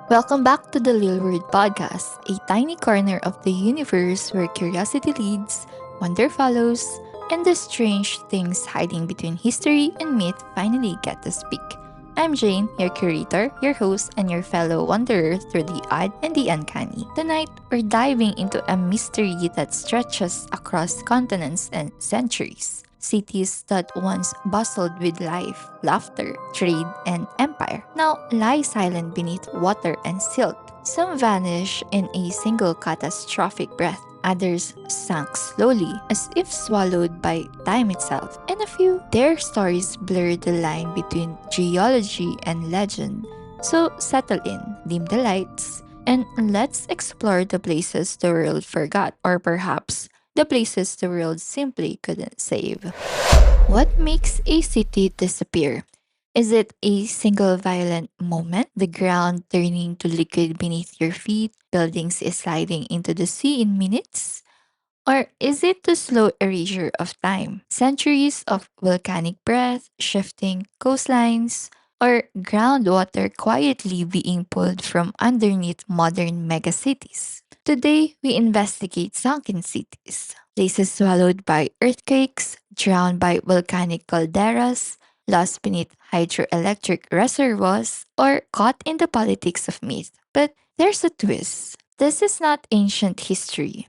Welcome back to the LilWeird podcast, a tiny corner of the universe where curiosity leads, wonder follows, and the strange things hiding between history and myth finally get to speak. I'm Jane, your curator, your host, and your fellow wanderer through the odd and the uncanny. Tonight, we're diving into a mystery that stretches across continents and centuries. Cities that once bustled with life, laughter, trade, and empire now lie silent beneath water and silt. Some vanish in a single catastrophic breath. Others sank slowly, as if swallowed by time itself. And a few, their stories blur the line between geology and legend. So settle in, dim the lights, and let's explore the places the world forgot, or perhaps the places the world simply couldn't save. What makes a city disappear? Is it a single violent moment, the ground turning to liquid beneath your feet, buildings sliding into the sea in minutes? Or is it the slow erasure of time, centuries of volcanic breath, shifting coastlines, or groundwater quietly being pulled from underneath modern megacities? Today, we investigate sunken cities, places swallowed by earthquakes, drowned by volcanic calderas, lost beneath hydroelectric reservoirs, or caught in the politics of myth. But there's a twist. This is not ancient history.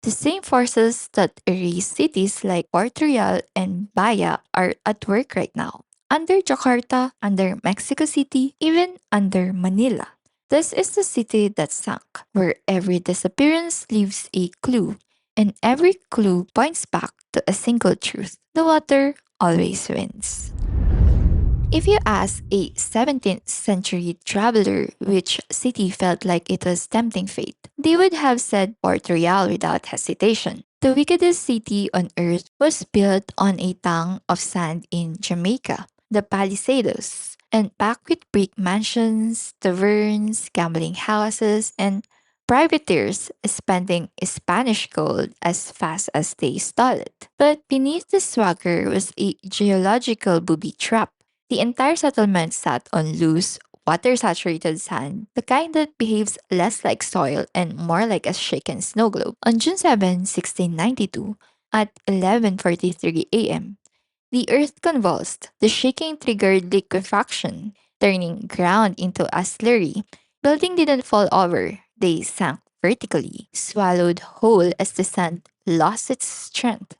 The same forces that erase cities like Port Royal and BAIAE are at work right now. Under Jakarta, under Mexico City, even under Manila. This is the city that sank, where every disappearance leaves a clue, and every clue points back to a single truth: the water always wins. If you ask a 17th century traveler which city felt like it was tempting fate, they would have said Port Royal without hesitation. The wickedest city on earth was built on a tongue of sand in Jamaica, the Palisados, and packed with brick mansions, taverns, gambling houses, and privateers spending Spanish gold as fast as they stole it. But beneath the swagger was a geological booby trap. The entire settlement sat on loose, water saturated sand, the kind that behaves less like soil and more like a shaken snow globe. On June 7, 1692, at 11:43 a.m., the earth convulsed. The shaking triggered liquefaction, turning ground into a slurry. Building didn't fall over, they sank vertically, swallowed whole as the sand lost its strength.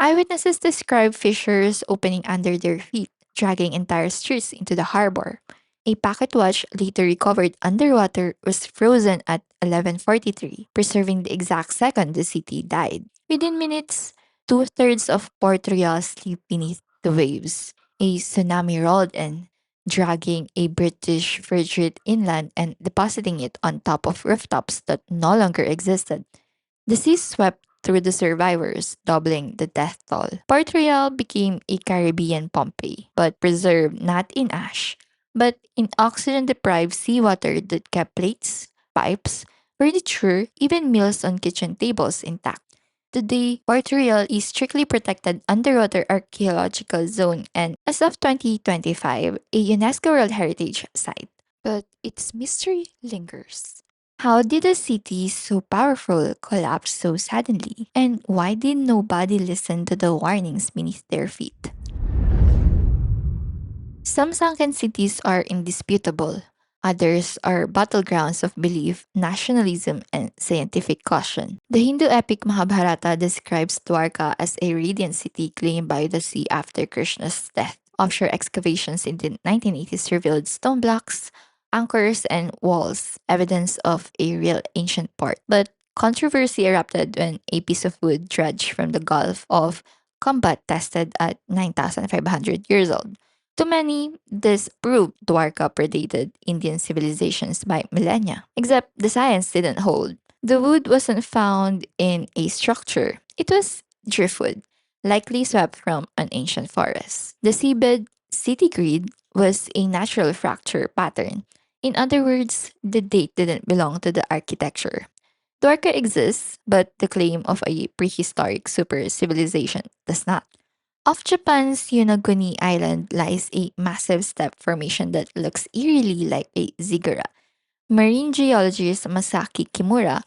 Eyewitnesses describe fissures opening under their feet, dragging entire streets into the harbor. A pocket watch later recovered underwater was frozen at 11:43, preserving the exact second the city died. Within minutes, two-thirds of Port Royal sleep beneath the waves. A tsunami rolled in, dragging a British frigate inland and depositing it on top of rooftops that no longer existed. The sea swept through the survivors, doubling the death toll. Port Royal became a Caribbean Pompeii, but preserved not in ash, but in oxygen deprived seawater that kept plates, pipes, furniture, even meals on kitchen tables intact. Today, Port Royal is strictly protected underwater archaeological zone and, as of 2025, a UNESCO World Heritage Site. But its mystery lingers. How did a city so powerful collapse so suddenly? And why did nobody listen to the warnings beneath their feet? Some sunken cities are indisputable. Others are battlegrounds of belief, nationalism, and scientific caution. The Hindu epic Mahabharata describes Dwarka as a radiant city claimed by the sea after Krishna's death. Offshore excavations in the 1980s revealed stone blocks, anchors, and walls, evidence of a real ancient port. But controversy erupted when a piece of wood dredged from the Gulf of Combat tested at 9,500 years old. To many, this proved Dwarka predated Indian civilizations by millennia. Except the science didn't hold. The wood wasn't found in a structure, it was driftwood, likely swept from an ancient forest. The seabed city grid was a natural fracture pattern. In other words, the date didn't belong to the architecture. Dwarka exists, but the claim of a prehistoric super civilization does not. Off Japan's Yonaguni Island lies a massive step formation that looks eerily like a ziggurat. Marine geologist Masaki Kimura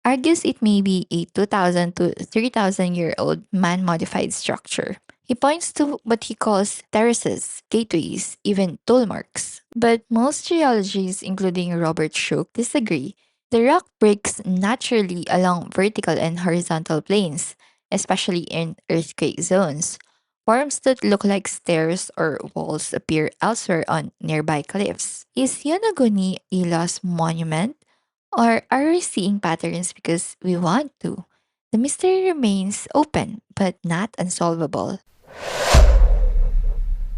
argues it may be a 2,000 to 3,000-year-old man-modified structure. He points to what he calls terraces, gateways, even toll marks. But most geologists, including Robert Shook, disagree. The rock breaks naturally along vertical and horizontal planes, especially in earthquake zones. Forms that look like stairs or walls appear elsewhere on nearby cliffs. Is Yonaguni a lost monument? Or are we seeing patterns because we want to? The mystery remains open, but not unsolvable.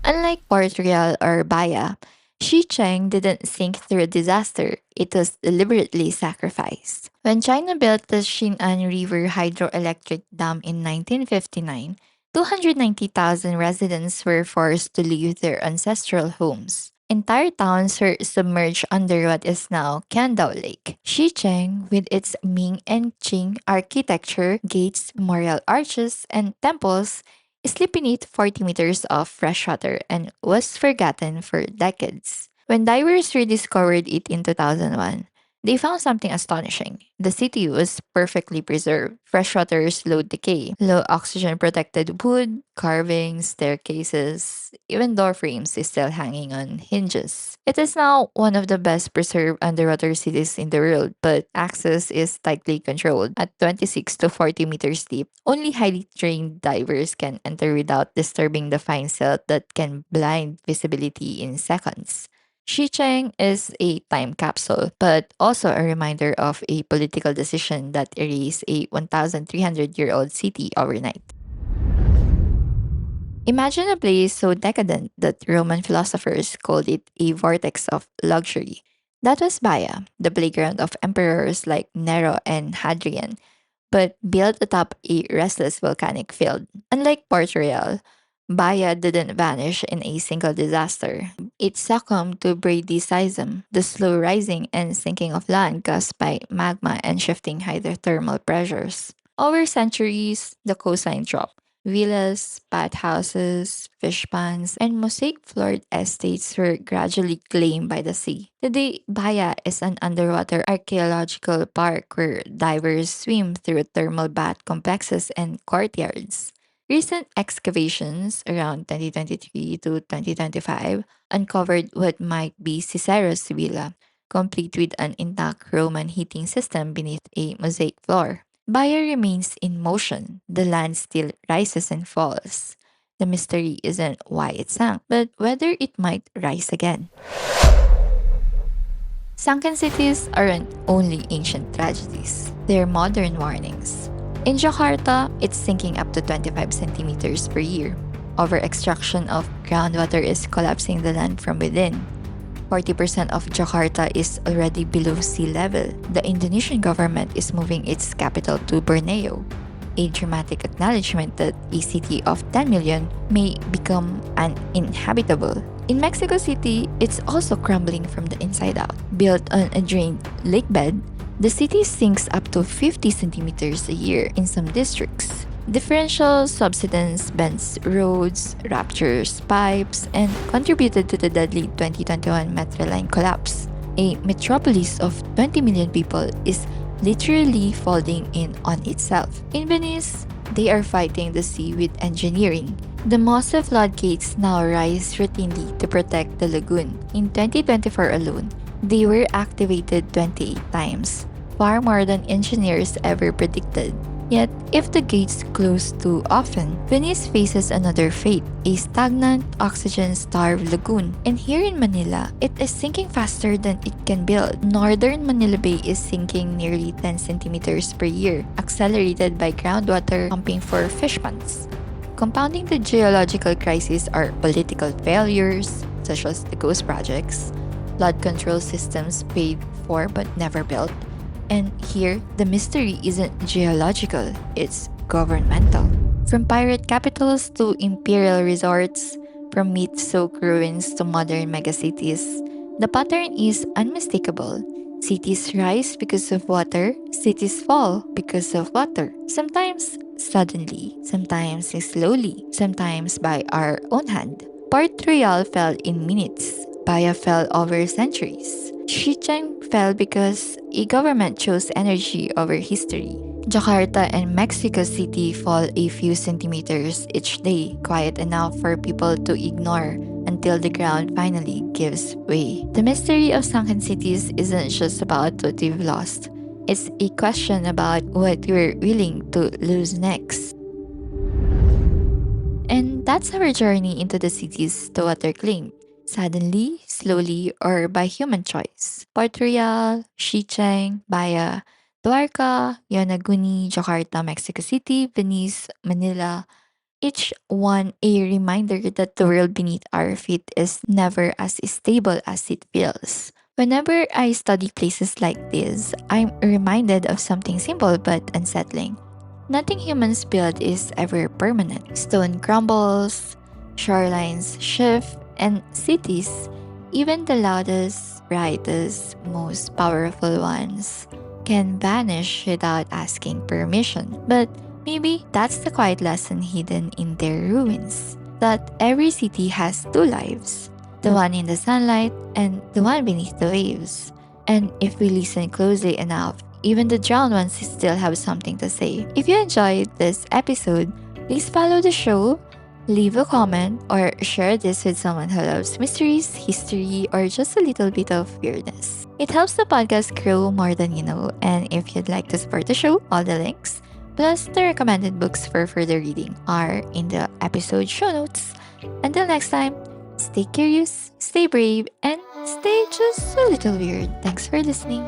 Unlike Portugal or Baya, CHENG didn't sink through a disaster, it was deliberately sacrificed. When China built the Xin'an River hydroelectric dam in 1959, 290,000 residents were forced to leave their ancestral homes. Entire towns were submerged under what is now Candao Lake. Xicheng, with its Ming and Qing architecture, gates, memorial arches, and temples, sleep beneath 40 meters of freshwater and was forgotten for decades. When divers rediscovered it in 2001, they found something astonishing. The city was perfectly preserved. Freshwater slowed decay. Low oxygen protected wood, carvings, staircases, even door frames is still hanging on hinges. It is now one of the best preserved underwater cities in the world, but access is tightly controlled. At 26 to 40 meters deep, only highly trained divers can enter without disturbing the fine silt that can blind visibility in seconds. Xicheng is a time capsule, but also a reminder of a political decision that erased a 1,300-year-old city overnight. Imagine a place so decadent that Roman philosophers called it a vortex of luxury. That was Baia, the playground of emperors like Nero and Hadrian, but built atop a restless volcanic field. Unlike Port Royal, Baia didn't vanish in a single disaster. It succumbed to bradyseism, the slow rising and sinking of land caused by magma and shifting hydrothermal pressures. Over centuries, the coastline dropped. Villas, bathhouses, fish ponds, and mosaic floored estates were gradually claimed by the sea. Today, Baya is an underwater archaeological park where divers swim through thermal bath complexes and courtyards. Recent excavations around 2023 to 2025 uncovered what might be Cicero's villa, complete with an intact Roman heating system beneath a mosaic floor. Bayer remains in motion. The land still rises and falls. The mystery isn't why it sank, but whether it might rise again. Sunken cities aren't only ancient tragedies, they're modern warnings. In Jakarta, it's sinking up to 25 centimeters per year. Over extraction of groundwater is collapsing the land from within. 40% of Jakarta is already below sea level. The Indonesian government is moving its capital to Borneo, a dramatic acknowledgement that a city of 10 million may become uninhabitable. In Mexico City, it's also crumbling from the inside out. Built on a drained lake bed, the city sinks up to 50 centimeters a year in some districts. Differential subsidence bends roads, ruptures pipes, and contributed to the deadly 2021 metro line collapse. A metropolis of 20 million people is literally folding in on itself. In Venice, they are fighting the sea with engineering. The massive floodgates now rise routinely to protect the lagoon. In 2024 alone, they were activated 28 times, far more than engineers ever predicted. Yet, if the gates close too often, Venice faces another fate, a stagnant, oxygen-starved lagoon. And here in Manila, it is sinking faster than it can build. Northern Manila Bay is sinking nearly 10 centimeters per year, accelerated by groundwater pumping for fish ponds. Compounding the geological crisis are political failures, such as the ghost projects, flood control systems paid for but never built. And here, the mystery isn't geological, it's governmental. From pirate capitals to imperial resorts, from myth-soaked ruins to modern megacities, the pattern is unmistakable. Cities rise because of water, cities fall because of water. Sometimes suddenly, sometimes slowly, sometimes by our own hand. Port Royal fell in minutes, Baya fell over centuries. CHENG fell because a government chose energy over history. Jakarta and Mexico City fall a few centimeters each day, quiet enough for people to ignore until the ground finally gives way. The mystery of sunken cities isn't just about what we've lost. It's a question about what we're willing to lose next. And that's our journey into the cities the water claimed. Suddenly, slowly, or by human choice. Port Royal, Shicheng, Baya, Dwarka, Yonaguni, Jakarta, Mexico City, Venice, Manila, each one a reminder that the world beneath our feet is never as stable as it feels. Whenever I study places like this, I'm reminded of something simple but unsettling. Nothing humans build is ever permanent. Stone crumbles, shorelines shift, and cities, even the loudest, brightest, most powerful ones, can vanish without asking permission. But maybe that's the quiet lesson hidden in their ruins, that every city has two lives, the one in the sunlight and the one beneath the waves. And if we listen closely enough, even the drowned ones still have something to say. If you enjoyed this episode, please follow the show, leave a comment, or share this with someone who loves mysteries, history, or just a little bit of weirdness. It helps the podcast grow more than you know, and if you'd like to support the show, all the links, plus the recommended books for further reading, are in the episode show notes. Until next time, stay curious, stay brave, and stay just a little weird. Thanks for listening.